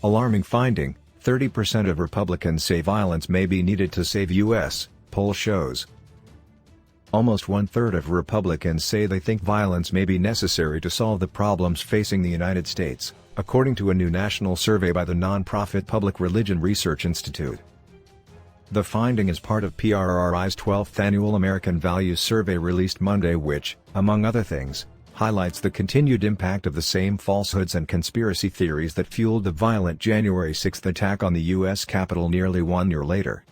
Alarming finding, 30% of Republicans say violence may be needed to save U.S., poll shows. Almost one-third of Republicans say they think violence may be necessary to solve the problems facing the United States, according to a new national survey by the nonprofit Public Religion Research Institute. The finding is part of PRRI's 12th annual American Values Survey released Monday, which, among other things, highlights the continued impact of the same falsehoods and conspiracy theories that fueled the violent January 6 attack on the U.S. Capitol nearly 1 year later.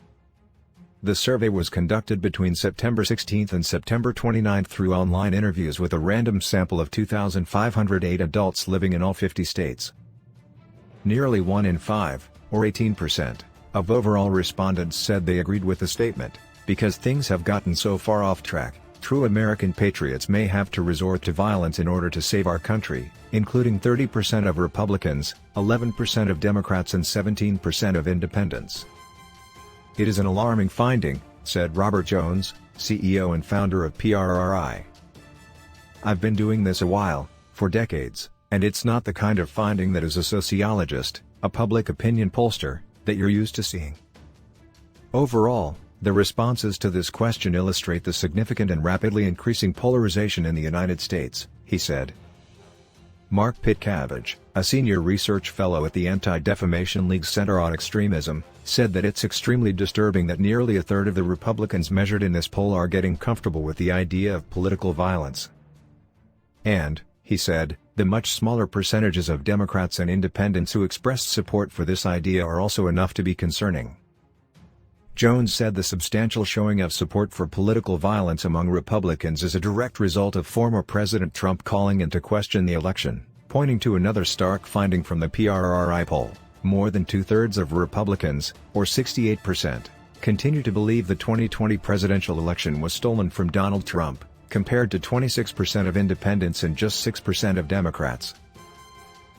The survey was conducted between September 16 and September 29 through online interviews with a random sample of 2,508 adults living in all 50 states. Nearly 1 in 5, or 18%, of overall respondents said they agreed with the statement, "Because things have gotten so far off track, true American patriots may have to resort to violence in order to save our country," including 30% of Republicans, 11% of Democrats and 17% of independents. "It is an alarming finding," said Robert Jones, CEO and founder of PRRI. "I've been doing this a while, for decades, and it's not the kind of finding that as a sociologist, a public opinion pollster, that you're used to seeing." Overall, the responses to this question illustrate the significant and rapidly increasing polarization in the United States, he said. Mark Pitcavage, a senior research fellow at the Anti-Defamation League Center on Extremism, said that it's extremely disturbing that nearly a third of the Republicans measured in this poll are getting comfortable with the idea of political violence. And, he said, the much smaller percentages of Democrats and independents who expressed support for this idea are also enough to be concerning. Jones said the substantial showing of support for political violence among Republicans is a direct result of former President Trump calling into question the election, pointing to another stark finding from the PRRI poll: more than two-thirds of Republicans, or 68%, continue to believe the 2020 presidential election was stolen from Donald Trump, compared to 26% of independents and just 6% of Democrats.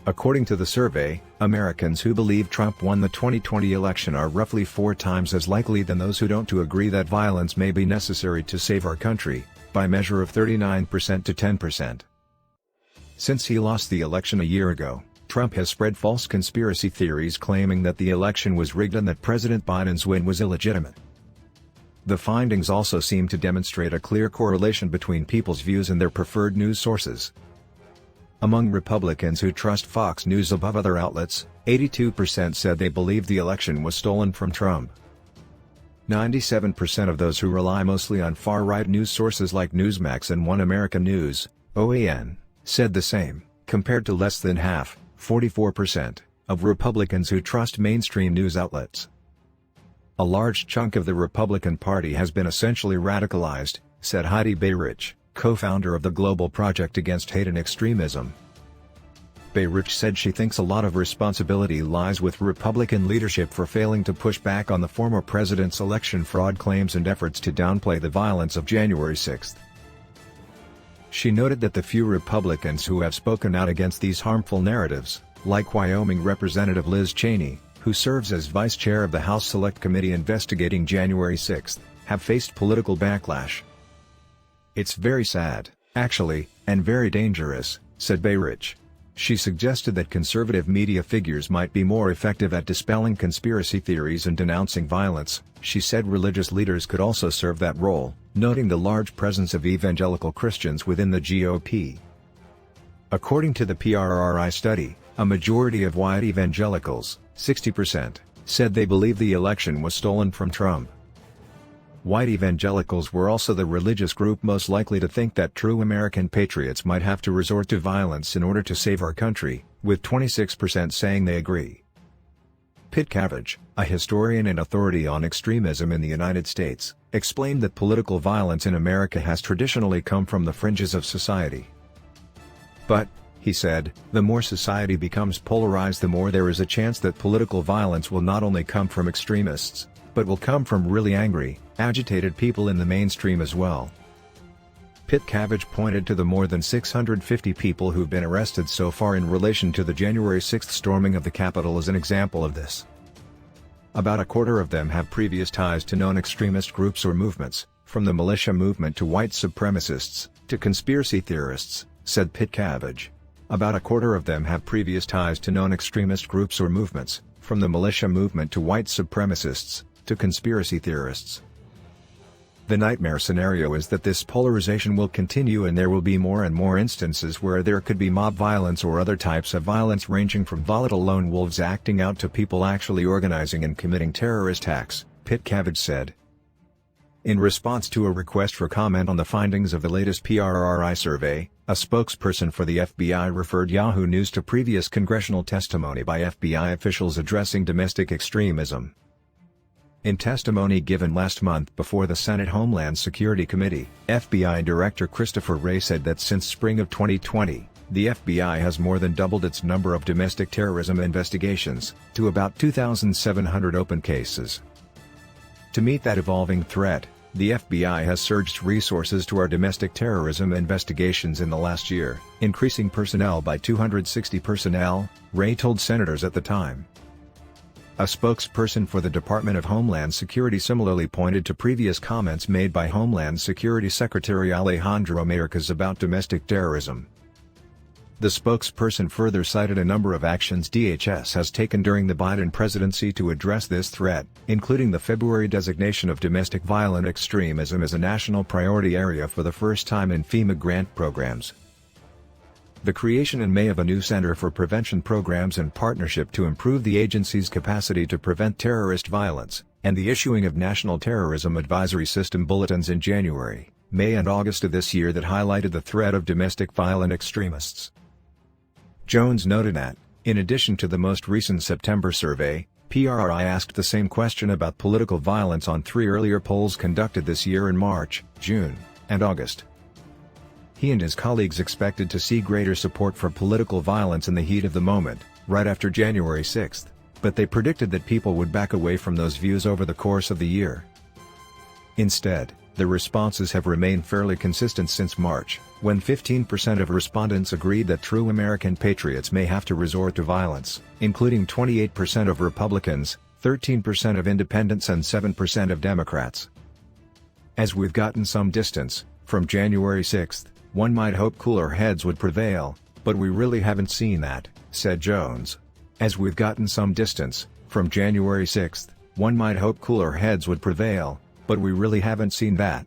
According to the survey, Americans who believe Trump won the 2020 election are roughly 4 times as likely than those who don't to agree that violence may be necessary to save our country, by measure of 39% to 10%. Since he lost the election a year ago, Trump has spread false conspiracy theories claiming that the election was rigged and that President Biden's win was illegitimate. The findings also seem to demonstrate a clear correlation between people's views and their preferred news sources. Among Republicans who trust Fox News above other outlets, 82% said they believe the election was stolen from Trump. 97% of those who rely mostly on far-right news sources like Newsmax and One American News, OAN, said the same, compared to less than half, 44%, of Republicans who trust mainstream news outlets. "A large chunk of the Republican Party has been essentially radicalized," said Heidi Beirich, co-founder of the Global Project Against Hate and Extremism. Beirich said she thinks a lot of responsibility lies with Republican leadership for failing to push back on the former president's election fraud claims and efforts to downplay the violence of January 6. She noted that the few Republicans who have spoken out against these harmful narratives, like Wyoming Representative Liz Cheney, who serves as vice chair of the House Select Committee investigating January 6, have faced political backlash. "It's very sad, actually, and very dangerous," said Beirich. She suggested that conservative media figures might be more effective at dispelling conspiracy theories and denouncing violence. She said religious leaders could also serve that role, noting the large presence of evangelical Christians within the GOP. According to the PRRI study, a majority of white evangelicals, 60%, said they believe the election was stolen from Trump. White evangelicals were also the religious group most likely to think that true American patriots might have to resort to violence in order to save our country, with 26% saying they agree. Pitcavage, a historian and authority on extremism in the United States, explained that political violence in America has traditionally come from the fringes of society. But, he said, the more society becomes polarized, the more there is a chance that political violence will not only come from extremists, but will come from really angry, agitated people in the mainstream as well. Pitcavage pointed to the more than 650 people who've been arrested so far in relation to the January 6 storming of the Capitol as an example of this. About a quarter of them have previous ties to known extremist groups or movements, from the militia movement to white supremacists, to conspiracy theorists, said Pitcavage. About a quarter of them have previous ties to known extremist groups or movements, from the militia movement to white supremacists, to conspiracy theorists. The nightmare scenario is that this polarization will continue and there will be more and more instances where there could be mob violence or other types of violence ranging from volatile lone wolves acting out to people actually organizing and committing terrorist acts, Pitcairn said. In response to a request for comment on the findings of the latest PRRI survey, a spokesperson for the FBI referred Yahoo News to previous congressional testimony by FBI officials addressing domestic extremism. In testimony given last month before the Senate Homeland Security Committee, FBI Director Christopher Wray said that since spring of 2020, the FBI has more than doubled its number of domestic terrorism investigations, to about 2,700 open cases. To meet that evolving threat, the FBI has surged resources to our domestic terrorism investigations in the last year, increasing personnel by 260 personnel, Wray told senators at the time. A spokesperson for the Department of Homeland Security similarly pointed to previous comments made by Homeland Security Secretary Alejandro Mayorkas about domestic terrorism. The spokesperson further cited a number of actions DHS has taken during the Biden presidency to address this threat, including the February designation of domestic violent extremism as a national priority area for the first time in FEMA grant programs. The creation in May of a new Center for Prevention Programs in partnership to improve the agency's capacity to prevent terrorist violence, and the issuing of National Terrorism Advisory System bulletins in January, May and August of this year that highlighted the threat of domestic violent extremists. Jones noted that, in addition to the most recent September survey, PRRI asked the same question about political violence on 3 earlier polls conducted this year in March, June, and August. He and his colleagues expected to see greater support for political violence in the heat of the moment, right after January 6, but they predicted that people would back away from those views over the course of the year. Instead, the responses have remained fairly consistent since March, when 15% of respondents agreed that true American patriots may have to resort to violence, including 28% of Republicans, 13% of independents and 7% of Democrats. As we've gotten some distance, from January 6, one might hope cooler heads would prevail, but we really haven't seen that, said Jones. As we've gotten some distance, from January 6, one might hope cooler heads would prevail, but we really haven't seen that.